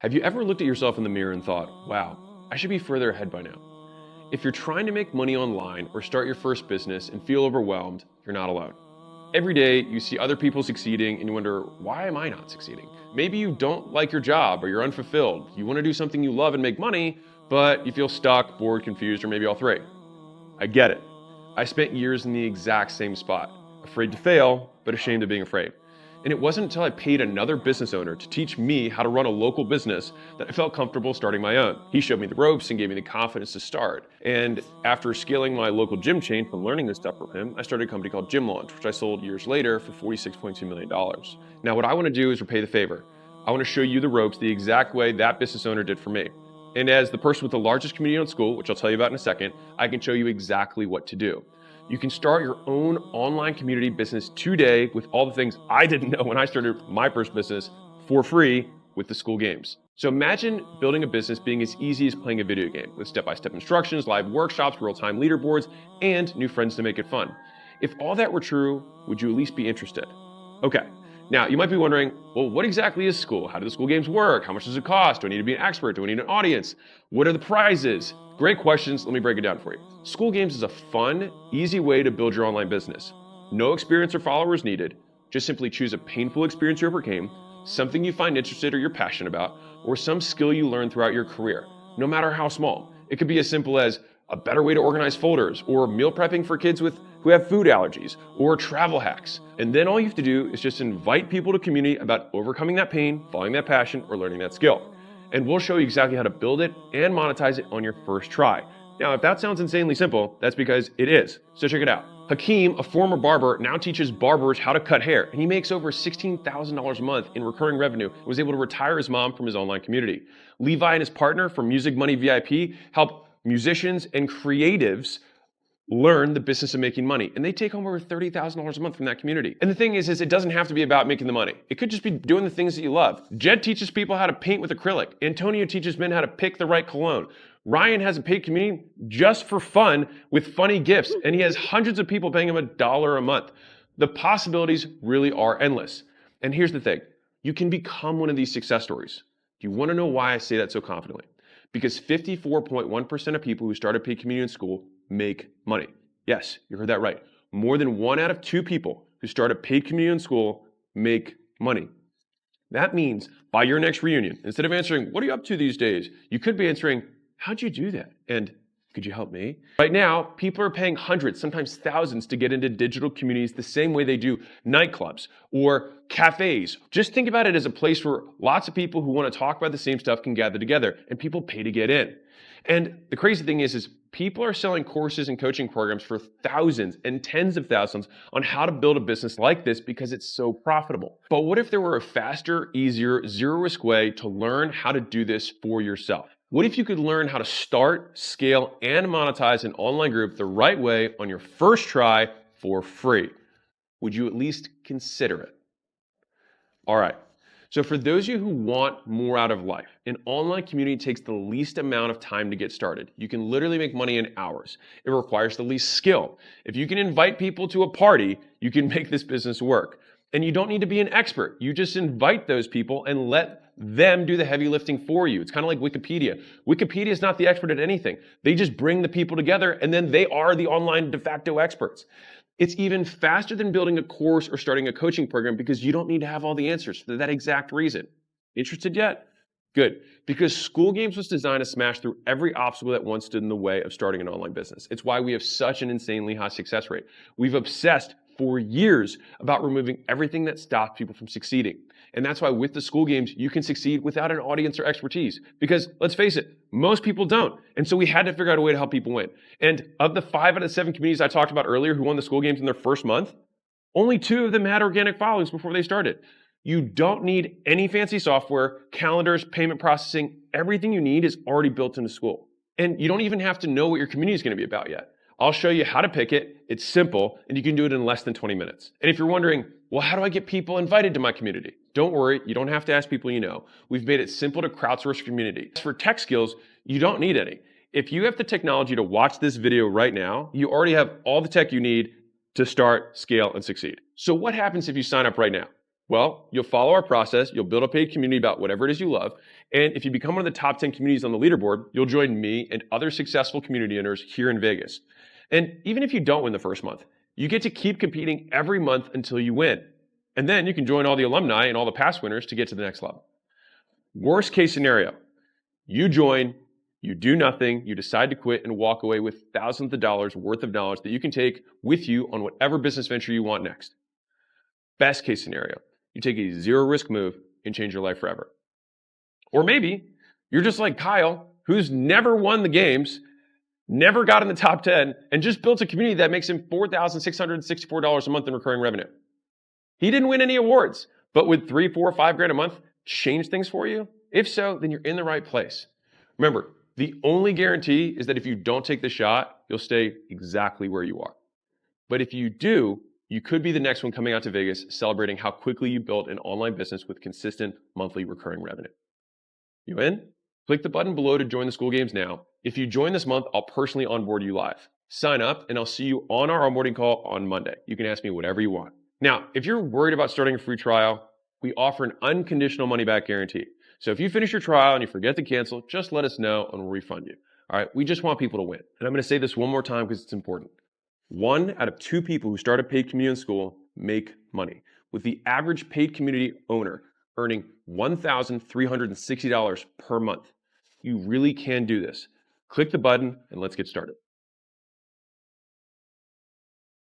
Have you ever looked at yourself in the mirror and thought, wow, I should be further ahead by now? If you're trying to make money online or start your first business and feel overwhelmed, you're not alone. Every day you see other people succeeding and you wonder, why am I not succeeding? Maybe you don't like your job or you're unfulfilled. You want to do something you love and make money, but you feel stuck, bored, confused, or maybe all three. I get it. I spent years in the exact same spot, afraid to fail, but ashamed of being afraid. And it wasn't until I paid another business owner to teach me how to run a local business that I felt comfortable starting my own. He showed me the ropes and gave me the confidence to start. And after scaling my local gym chain from learning this stuff from him, I started a company called Gym Launch, which I sold years later for $46.2 million. Now, what I want to do is repay the favor. I want to show you the ropes the exact way that business owner did for me. And as the person with the largest community on Skool, which I'll tell you about in a second, I can show you exactly what to do. You can start your own online community business today with all the things I didn't know when I started my first business for free with the Skool games. So imagine building a business being as easy as playing a video game with step-by-step instructions, live workshops, real-time leaderboards, and new friends to make it fun. If all that were true, would you at least be interested? Okay. Now, you might be wondering, well, what exactly is Skool? How do the Skool games work? How much does it cost? Do I need to be an expert? Do I need an audience? What are the prizes? Great questions. Let me break it down for you. Skool games is a fun, easy way to build your online business. No experience or followers needed. Just simply choose a painful experience you overcame, something you find interested or you're passionate about, or some skill you learned throughout your career, no matter how small. It could be as simple as a better way to organize folders, or meal prepping for kids who have food allergies, or travel hacks. And then all you have to do is just invite people to community about overcoming that pain, following that passion, or learning that skill. And we'll show you exactly how to build it and monetize it on your first try. Now, if that sounds insanely simple, that's because it is. So check it out. Hakeem, a former barber, now teaches barbers how to cut hair, and he makes over $16,000 a month in recurring revenue and was able to retire his mom from his online community. Levi and his partner from Music Money VIP help musicians and creatives learn the business of making money, and they take home over $30,000 a month from that community. And the thing is it doesn't have to be about making the money. It could just be doing the things that you love. Jed teaches people how to paint with acrylic. Antonio teaches men how to pick the right cologne. Ryan has a paid community just for fun with funny gifts, and he has hundreds of people paying him $1 a month. The possibilities really are endless. And here's the thing. You can become one of these success stories. Do you want to know why I say that so confidently? Because 54.1% of people who start a paid community in Skool make money. Yes, you heard that right. More than 1 out of 2 people who start a paid community in Skool make money. That means by your next reunion, instead of answering, what are you up to these days? You could be answering, how'd you do that? And could you help me? Right now, people are paying hundreds, sometimes thousands to get into digital communities the same way they do nightclubs or cafes. Just think about it as a place where lots of people who want to talk about the same stuff can gather together, and people pay to get in. And the crazy thing is people are selling courses and coaching programs for thousands and tens of thousands on how to build a business like this because it's so profitable. But what if there were a faster, easier, zero-risk way to learn how to do this for yourself? What if you could learn how to start, scale, and monetize an online group the right way on your first try for free? Would you at least consider it? All right. So for those of you who want more out of life, an online community takes the least amount of time to get started. You can literally make money in hours. It requires the least skill. If you can invite people to a party, you can make this business work. And you don't need to be an expert. You just invite those people and let them do the heavy lifting for you. It's kind of like Wikipedia. Wikipedia is not the expert at anything. They just bring the people together and then they are the online de facto experts. It's even faster than building a course or starting a coaching program because you don't need to have all the answers for that exact reason. Interested yet? Good. Because Skool Games was designed to smash through every obstacle that once stood in the way of starting an online business. It's why we have such an insanely high success rate. We've obsessed for years about removing everything that stops people from succeeding. And that's why with the Skool Games, you can succeed without an audience or expertise. Because let's face it, most people don't. And so we had to figure out a way to help people win. And of the 5 out of 7 communities I talked about earlier who won the Skool Games in their first month, only 2 of them had organic followings before they started. You don't need any fancy software, calendars, payment processing. Everything you need is already built into Skool. And you don't even have to know what your community is going to be about yet. I'll show you how to pick it. It's simple, and you can do it in less than 20 minutes. And if you're wondering, well, how do I get people invited to my community? Don't worry, you don't have to ask people you know. We've made it simple to crowdsource community. As for tech skills, you don't need any. If you have the technology to watch this video right now, you already have all the tech you need to start, scale, and succeed. So what happens if you sign up right now? Well, you'll follow our process, you'll build a paid community about whatever it is you love, and if you become one of the top 10 communities on the leaderboard, you'll join me and other successful community owners here in Vegas. And even if you don't win the first month, you get to keep competing every month until you win. And then you can join all the alumni and all the past winners to get to the next level. Worst case scenario, you join, you do nothing, you decide to quit and walk away with thousands of dollars worth of knowledge that you can take with you on whatever business venture you want next. Best case scenario, you take a zero risk move and change your life forever. Or maybe you're just like Kyle, who's never won the games, never got in the top 10, and just built a community that makes him $4,664 a month in recurring revenue. He didn't win any awards, but would 3, 4, 5 grand a month change things for you? If so, then you're in the right place. Remember, the only guarantee is that if you don't take the shot, you'll stay exactly where you are. But if you do, you could be the next one coming out to Vegas celebrating how quickly you built an online business with consistent monthly recurring revenue. You in? Click the button below to join the Skool Games now. If you join this month, I'll personally onboard you live. Sign up and I'll see you on our onboarding call on Monday. You can ask me whatever you want. Now, if you're worried about starting a free trial, we offer an unconditional money back guarantee. So if you finish your trial and you forget to cancel, just let us know and we'll refund you. All right, we just want people to win. And I'm going to say this one more time because it's important. 1 out of 2 people who start a paid community in Skool make money, with the average paid community owner earning $1,360 per month. You really can do this. Click the button and let's get started.